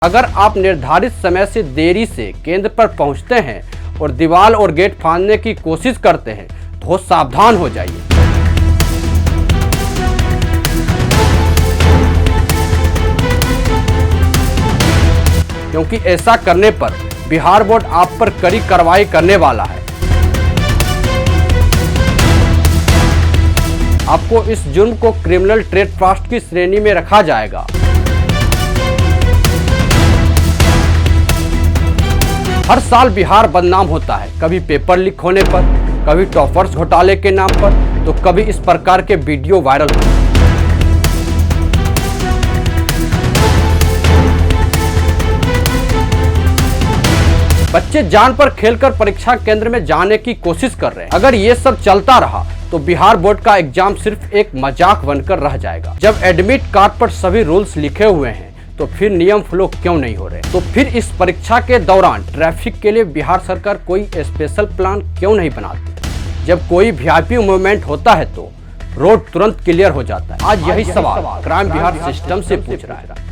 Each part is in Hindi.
अगर आप निर्धारित समय से देरी से केंद्र पर पहुंचते हैं और दीवार और गेट फांदने की कोशिश करते हैं तो सावधान हो जाइए। क्योंकि ऐसा करने पर बिहार बोर्ड आप पर कड़ी कार्रवाई करने वाला है। आपको इस जुर्म को क्रिमिनल ट्रेडक्राफ्ट की श्रेणी में रखा जाएगा। हर साल बिहार बदनाम होता है, कभी पेपर लीक होने पर, कभी टॉपर्स घोटाले के नाम पर, तो कभी इस प्रकार के वीडियो वायरल होते हैं। बच्चे जान पर खेलकर परीक्षा केंद्र में जाने की कोशिश कर रहे हैं। अगर ये सब चलता रहा तो बिहार बोर्ड का एग्जाम सिर्फ एक मजाक बनकर रह जाएगा। जब एडमिट कार्ड पर सभी रूल्स लिखे हुए हैं तो फिर नियम फॉलो क्यों नहीं हो रहे? तो फिर इस परीक्षा के दौरान ट्रैफिक के लिए बिहार सरकार कोई स्पेशल प्लान क्यों नहीं बनाती? जब कोई वीआईपी मूवमेंट होता है तो रोड तुरंत क्लियर हो जाता है। आज यही सवाल क्राइम बिहार सिस्टम से पूछ रहा है।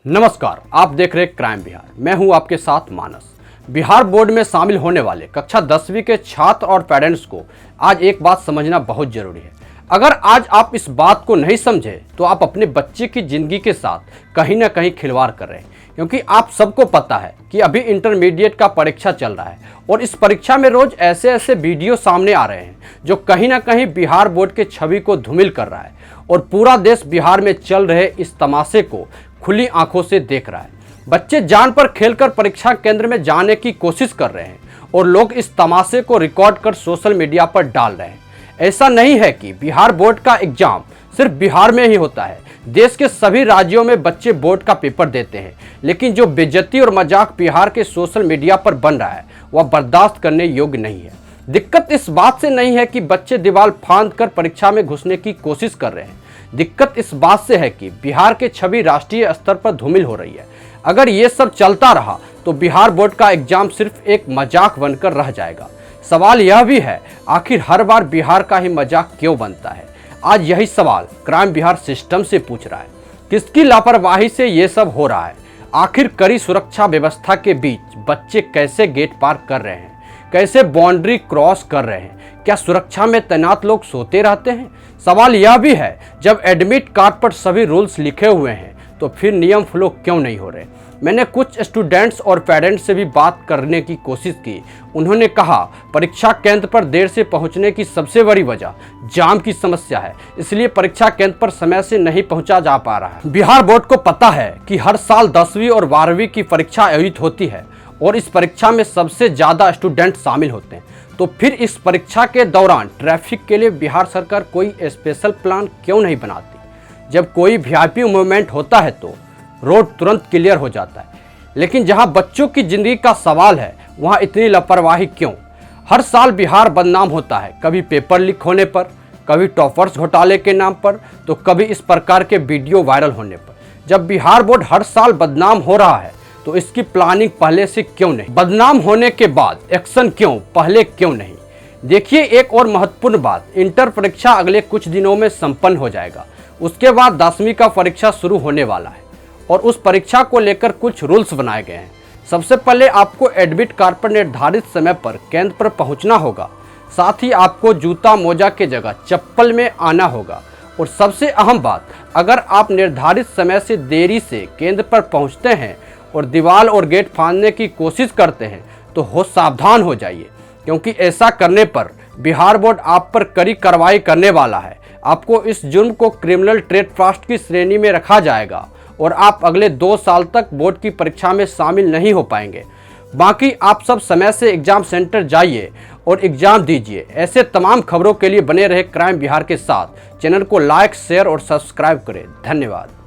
नमस्कार, आप देख रहे क्राइम बिहार, मैं हूं आपके साथ मानस। बिहार बोर्ड में शामिल होने वाले कक्षा 10वीं के छात्र और पेरेंट्स को आज एक बात समझना बहुत जरूरी है। अगर आज आप इस बात को नहीं समझे तो आप अपने बच्चे की जिंदगी के साथ कहीं ना कहीं खिलवाड़ कर रहे हैं। क्योंकि आप सबको पता है कि अभी इंटरमीडिएट का परीक्षा चल रहा है और इस परीक्षा में रोज ऐसे ऐसे वीडियो सामने आ रहे हैं जो कहीं ना कहीं बिहार बोर्ड के छवि को धूमिल कर रहा है और पूरा देश बिहार में चल रहे इस तमाशे को खुली आंखों से देख रहा है। बच्चे जान पर खेलकर परीक्षा केंद्र में जाने की कोशिश कर रहे हैं और लोग इस तमाशे को रिकॉर्ड कर सोशल मीडिया पर डाल रहे हैं। ऐसा नहीं है कि बिहार बोर्ड का एग्जाम सिर्फ बिहार में ही होता है। देश के सभी राज्यों में बच्चे बोर्ड का पेपर देते हैं, लेकिन जो बेइज्जती और मजाक बिहार के सोशल मीडिया पर बन रहा है वह बर्दाश्त करने योग्य नहीं है। दिक्कत इस बात से नहीं है कि बच्चे दीवार फांद कर परीक्षा में घुसने की कोशिश कर रहे हैं। दिक्कत इस बात से है कि बिहार के छवि राष्ट्रीय स्तर पर धूमिल हो रही है। अगर ये सब चलता रहा तो बिहार बोर्ड का एग्जाम सिर्फ एक मजाक बनकर रह जाएगा। सवाल यह भी है, आखिर हर बार बिहार का ही मजाक क्यों बनता है? आज यही सवाल क्राइम बिहार सिस्टम से पूछ रहा है। किसकी लापरवाही से ये सब हो रहा है? आखिर कड़ी सुरक्षा व्यवस्था के बीच बच्चे कैसे गेट पार कर रहे हैं, कैसे बाउंड्री क्रॉस कर रहे हैं? क्या सुरक्षा में तैनात लोग सोते रहते हैं? सवाल यह भी है, जब एडमिट कार्ड पर सभी रूल्स लिखे हुए हैं तो फिर नियम फॉलो क्यों नहीं हो रहे? मैंने कुछ स्टूडेंट्स और पेरेंट्स से भी बात करने की कोशिश की। उन्होंने कहा परीक्षा केंद्र पर देर से पहुंचने की सबसे बड़ी वजह जाम की समस्या है, इसलिए परीक्षा केंद्र पर समय से नहीं पहुंचा जा पा रहा है। बिहार बोर्ड को पता है कि हर साल 10वीं और 12वीं की परीक्षा आयोजित होती है और इस परीक्षा में सबसे ज़्यादा स्टूडेंट शामिल होते हैं। तो फिर इस परीक्षा के दौरान ट्रैफिक के लिए बिहार सरकार कोई स्पेशल प्लान क्यों नहीं बनाती? जब कोई वीआईपी मूवमेंट होता है तो रोड तुरंत क्लियर हो जाता है, लेकिन जहां बच्चों की जिंदगी का सवाल है वहां इतनी लापरवाही क्यों? हर साल बिहार बदनाम होता है, कभी पेपर लीक होने पर, कभी टॉपर्स घोटाले के नाम पर, तो कभी इस प्रकार के वीडियो वायरल होने पर। जब बिहार बोर्ड हर साल बदनाम हो रहा है तो इसकी प्लानिंग पहले से क्यों नहीं? बदनाम होने के बाद एक्शन क्यों, पहले क्यों नहीं? देखिए, एक और महत्वपूर्ण बात, इंटर परीक्षा अगले कुछ दिनों में संपन्न हो जाएगा। उसके बाद 10वीं का परीक्षा शुरू होने वाला है और उस परीक्षा को लेकर कुछ रूल्स बनाए गए हैं। सबसे पहले आपको एडमिट कार्ड पर निर्धारित समय पर केंद्र पर पहुंचना होगा। साथ ही आपको जूता मोजा के जगह चप्पल में आना होगा। और सबसे अहम बात, अगर आप निर्धारित समय से देरी से केंद्र पर पहुंचते हैं और दीवार और गेट फांदने की कोशिश करते हैं तो सावधान हो जाइए। क्योंकि ऐसा करने पर बिहार बोर्ड आप पर कड़ी कार्रवाई करने वाला है। आपको इस जुर्म को क्रिमिनल ट्रेडक्राफ्ट की श्रेणी में रखा जाएगा और आप अगले 2 साल तक बोर्ड की परीक्षा में शामिल नहीं हो पाएंगे। बाकी आप सब समय से एग्जाम सेंटर जाइए और एग्जाम दीजिए। ऐसे तमाम खबरों के लिए बने रहे क्राइम बिहार के साथ। चैनल को लाइक, शेयर और सब्सक्राइब करें। धन्यवाद।